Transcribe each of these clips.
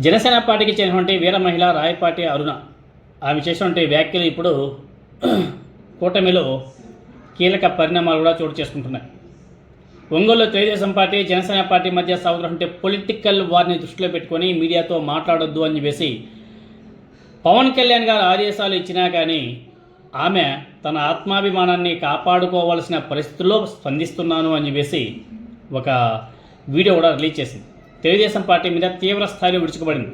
జనసేన పార్టీకి చెందినటువంటి వీర మహిళ రాయపాటి అరుణ ఆమె చేసినటువంటి వ్యాఖ్యలు ఇప్పుడు కూటమిలో కీలక పరిణామాలు కూడా చోటు చేసుకుంటున్నాయి. ఒంగోలులో తెలుగుదేశం పార్టీ జనసేన పార్టీ మధ్య సాగుతున్నటువంటి పొలిటికల్ వార్ని దృష్టిలో పెట్టుకొని మీడియాతో మాట్లాడొద్దు అని చెప్పేసి పవన్ కళ్యాణ్ గారు ఆదేశాలు ఇచ్చినా కానీ ఆమె తన ఆత్మాభిమానాన్ని కాపాడుకోవాల్సిన పరిస్థితుల్లో స్పందిస్తున్నాను అని చెప్పేసి ఒక వీడియో కూడా రిలీజ్ చేసింది. తెలుగుదేశం పార్టీ మీద తీవ్ర స్థాయిలో విరుచుకుపడింది.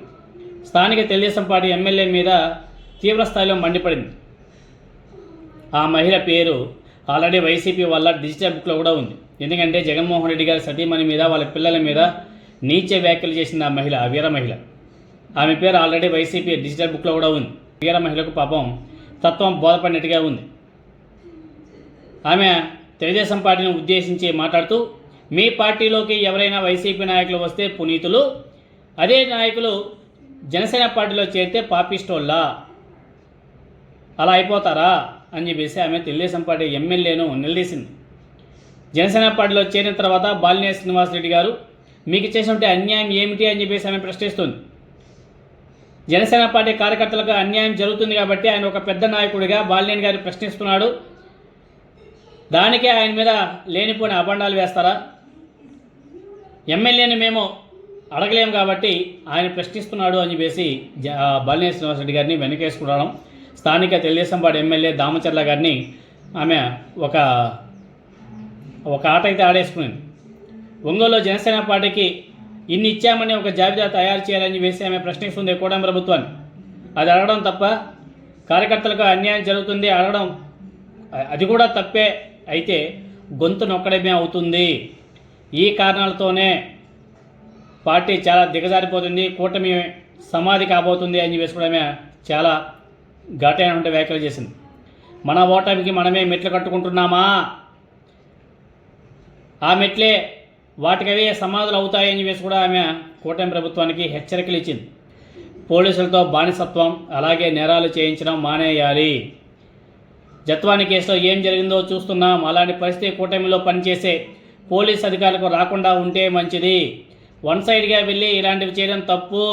స్థానిక తెలుగుదేశం పార్టీ ఎమ్మెల్యే మీద తీవ్ర స్థాయిలో మండిపడింది. ఆ మహిళ పేరు ఆల్రెడీ వైసీపీ వల్ల డిజిటల్ బుక్లో కూడా ఉంది. ఎందుకంటే జగన్మోహన్ రెడ్డి గారి సతీమణి మీద వాళ్ళ పిల్లల మీద నీచ వ్యాఖ్యలు చేసింది ఆ మహిళ, ఆ వీర మహిళ. ఆమె పేరు ఆల్రెడీ వైసీపీ డిజిటల్ బుక్లో కూడా ఉంది. వీర మహిళకు పాపం తత్వం బోధపడినట్టుగా ఉంది. ఆమె తెలుగుదేశం పార్టీని ఉద్దేశించి మాట్లాడుతూ, మీ పార్టీలోకి ఎవరైనా వైసీపీ నాయకులు వస్తే పునీతులు, అదే నాయకులు జనసేన పార్టీలో చేరితే పాపిస్టోళ్ళా, అలా అయిపోతారా అని చెప్పేసి ఆమె తెలుగుదేశం పార్టీ ఎమ్మెల్యేను నిలదీసింది. జనసేన పార్టీలో చేరిన తర్వాత బాలినేని శ్రీనివాసరెడ్డి గారు మీకు చేసినట్టు అన్యాయం ఏమిటి అని చెప్పేసి ఆమె ప్రశ్నిస్తుంది. జనసేన పార్టీ కార్యకర్తలకు అన్యాయం జరుగుతుంది కాబట్టి ఆయన ఒక పెద్ద నాయకుడిగా బాలినేని గారిని ప్రశ్నిస్తున్నాడు, దానికే ఆయన మీద లేనిపోయిన అబండాలు వేస్తారా? ఎమ్మెల్యేని మేము అడగలేము కాబట్టి ఆయన ప్రశ్నిస్తున్నాడు అని చెప్పేసి బాలినేని శ్రీనివాసరెడ్డి గారిని వెనకేసుకురావడం, స్థానిక తెలుగుదేశం పార్టీ ఎమ్మెల్యే దామచర్ల గారిని ఆమె ఒక ఆట అయితే ఆడేసుకునింది. ఒంగోలులో జనసేన పార్టీకి ఇన్ని ఇచ్చామని ఒక జాబితా తయారు చేయాలని చెప్పేసి ఆమె ప్రశ్నిస్తుంది కూటమి ప్రభుత్వాన్ని. అది అడగడం తప్ప, కార్యకర్తలకు అన్యాయం జరుగుతుంది అడగడం అది కూడా తప్పే. అయితే గొంతు నొక్కడమే అవుతుంది. ఈ కారణాలతోనే పార్టీ చాలా దిగజారిపోతుంది, కూటమి సమాధి కాబోతుంది అని చెప్పేసి కూడా ఆమె చాలా ఘాటైనటువంటి వ్యాఖ్యలు చేసింది. మన ఓటమికి మనమే మెట్లు కట్టుకుంటున్నామా? ఆ మెట్లే వాటికవే సమాధులు అవుతాయని చెప్పేసి కూడా ఆమె కూటమి ప్రభుత్వానికి హెచ్చరికలు ఇచ్చింది. పోలీసులతో బానిసత్వం, అలాగే నేరాలు చేయించడం మానేయాలి. జత్వాని కేసులో ఏం జరిగిందో చూస్తున్నాం. అలాంటి పరిస్థితి కూటమిలో పనిచేసే పోలీస్ అధికారులకు రాకుండా ఉంటే మంచిది. వన్ సైడ్గా వెళ్ళి ఇలాంటివి చేయడం తప్పు.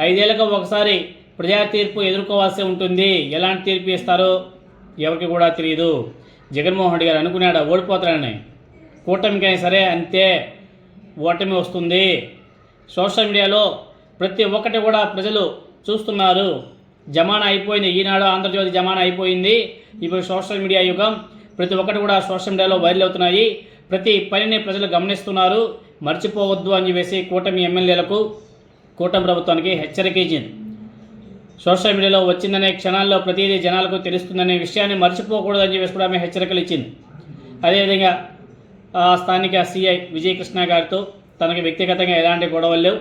5 ఏళ్లకు ఒకసారి ప్రజా తీర్పు ఎదుర్కోవాల్సి ఉంటుంది. ఎలాంటి తీర్పు ఇస్తారో ఎవరికి కూడా తెలియదు. జగన్మోహన్ రెడ్డి గారు అనుకున్నాడు ఓడిపోతారని, కూటమికైనా సరే అంతే, ఓటమి వస్తుంది. సోషల్ మీడియాలో ప్రతి ఒక్కటి కూడా ప్రజలు చూస్తున్నారు. జమానా అయిపోయింది. ఈనాడు ఆంధ్రజ్యోతి జమానా అయిపోయింది. ఇప్పుడు సోషల్ మీడియా యుగం. ప్రతి ఒక్కటి కూడా సోషల్ మీడియాలో వైరల్ అవుతున్నాయి. ప్రతి పనిని ప్రజలు గమనిస్తున్నారు. మర్చిపోవద్దు అని చెప్పేసి కూటమి ఎమ్మెల్యేలకు కూటమి ప్రభుత్వానికి హెచ్చరిక ఇచ్చింది. సోషల్ మీడియాలో వచ్చిందనే క్షణాల్లో ప్రతిదీ జనాలకు తెలుస్తుందనే విషయాన్ని మర్చిపోకూడదని చెప్పేసి కూడా ఆమె హెచ్చరికలు ఇచ్చింది. అదేవిధంగా స్థానిక సిఐ విజయకృష్ణ గారితో తనకు వ్యక్తిగతంగా ఎలాంటి గొడవలు లేవు,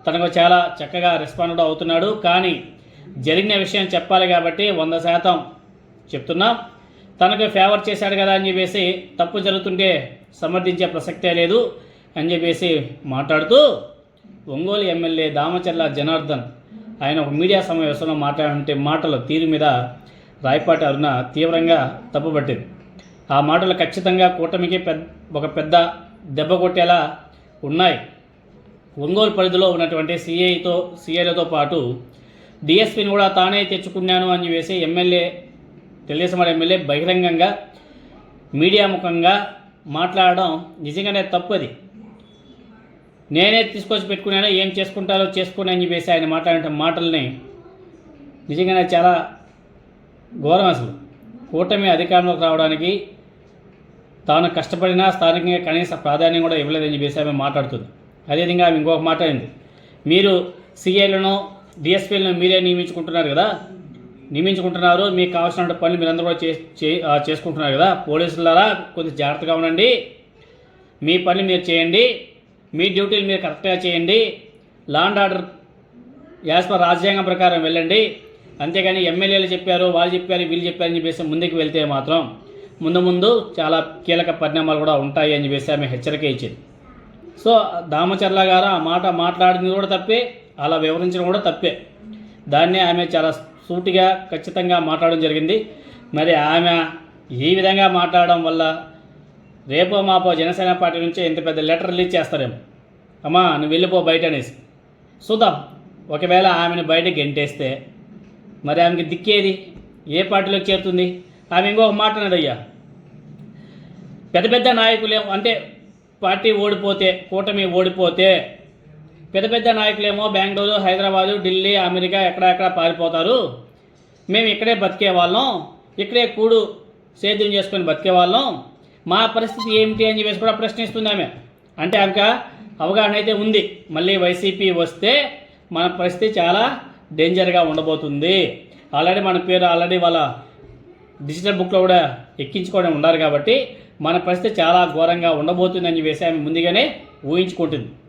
తనకు చాలా చక్కగా రెస్పాండ్ అవుతున్నాడు. కానీ జరిగిన విషయం చెప్పాలి కాబట్టి 100% చెప్తున్నాం. తనకు ఫేవర్ చేశాడు కదా అని చెప్పేసి తప్పు జరుగుతుంటే సమర్థించే ప్రసక్తే లేదు అని చెప్పేసి మాట్లాడుతూ, ఒంగోలు ఎమ్మెల్యే దామచర్ల జనార్దన్ ఆయన ఒక మీడియా సమావేశంలో మాట్లాడే మాటల తీరు మీద రాయపాటి అరుణ తీవ్రంగా తప్పుపట్టింది. ఆ మాటలు ఖచ్చితంగా కూటమికి ఒక పెద్ద దెబ్బ కొట్టేలా ఉన్నాయి. ఒంగోలు పరిధిలో ఉన్నటువంటి సిఐలతో పాటు డిఎస్పీని కూడా తానే తెచ్చుకున్నాను అని చెప్పేసి తెలుగుదేశం ఎమ్మెల్యే బహిరంగంగా మీడియా ముఖంగా మాట్లాడడం నిజంగానే తప్పది. నేనే తీసుకొచ్చి పెట్టుకున్నాను, ఏం చేసుకుంటారో చేసుకుని అని చెప్పేసి ఆయన మాట్లాడే మాటల్ని నిజంగానే చాలా ఘోరం. అసలు కూటమి అధికారంలోకి రావడానికి తాను కష్టపడినా స్థానికంగా కనీస ప్రాధాన్యం కూడా ఇవ్వలేదని చెప్పేసి ఆమె మాట్లాడుతుంది. అదేవిధంగా ఆమె ఇంకొక మాట అయింది, మీరు సిఐలను డిఎస్పీలను మీరే నియమించుకుంటున్నారు, మీకు కావాల్సిన పనులు మీరందరూ కూడా చేసుకుంటున్నారు కదా. పోలీసులారా కొద్దిగా జాగ్రత్తగా ఉండండి, మీ పని మీరు చేయండి, మీ డ్యూటీలు మీరు కరెక్ట్గా చేయండి, law and order as per రాజ్యాంగం ప్రకారం వెళ్ళండి. అంతేగాని ఎమ్మెల్యేలు చెప్పారు, వాళ్ళు చెప్పారు, వీళ్ళు చెప్పారని చెప్పేసి ముందుకు వెళ్తే మాత్రం ముందు చాలా కీలక పరిణామాలు కూడా ఉంటాయి అని చెప్పేసి ఆమె హెచ్చరిక ఇచ్చింది. సో దామచర్ల గారు ఆ మాట మాట్లాడింది కూడా తప్పే, అలా వివరించడం కూడా తప్పే. దాన్నే ఆమె చాలా సూటిగా ఖచ్చితంగా మాట్లాడడం జరిగింది. మరి ఆమె ఈ విధంగా మాట్లాడడం వల్ల రేపో మాపో జనసేన పార్టీ నుంచి ఇంత పెద్ద లెటర్ రిలీజ్ చేస్తారేమో, అమ్మా నువ్వు వెళ్ళిపో బయట అనేసి. చూద్దాం ఒకవేళ ఆమెను బయట గెంటేస్తే మరి ఆమెకి దిక్కేది, ఏ పార్టీలోకి చేరుతుంది? ఆమె ఇంకొక మాట అన్నదయ్యా, పెద్ద పెద్ద నాయకులు అంటే పార్టీ ఓడిపోతే, కూటమి ఓడిపోతే పెద్ద పెద్ద నాయకులేమో బెంగళూరు, హైదరాబాదు, ఢిల్లీ, అమెరికా ఎక్కడెక్కడ పారిపోతారు, మేము ఇక్కడే బతికే వాళ్ళం, ఇక్కడే కూడు సేద్యం చేసుకొని బతికే వాళ్ళం, మా పరిస్థితి ఏమిటి అని చెప్పేసి కూడా ప్రశ్నిస్తుంది ఆమె. అంటే ఆమెకు అవగాహన అయితే ఉంది, మళ్ళీ వైసీపీ వస్తే మన పరిస్థితి చాలా డేంజర్గా ఉండబోతుంది. ఆల్రెడీ మన పేరు వాళ్ళ డిజిటల్ బుక్లో కూడా ఎక్కించుకొని ఉన్నారు కాబట్టి మన పరిస్థితి చాలా ఘోరంగా ఉండబోతుందని చెప్పేసి ఆమె ముందుగానే ఊహించుకుంటుంది.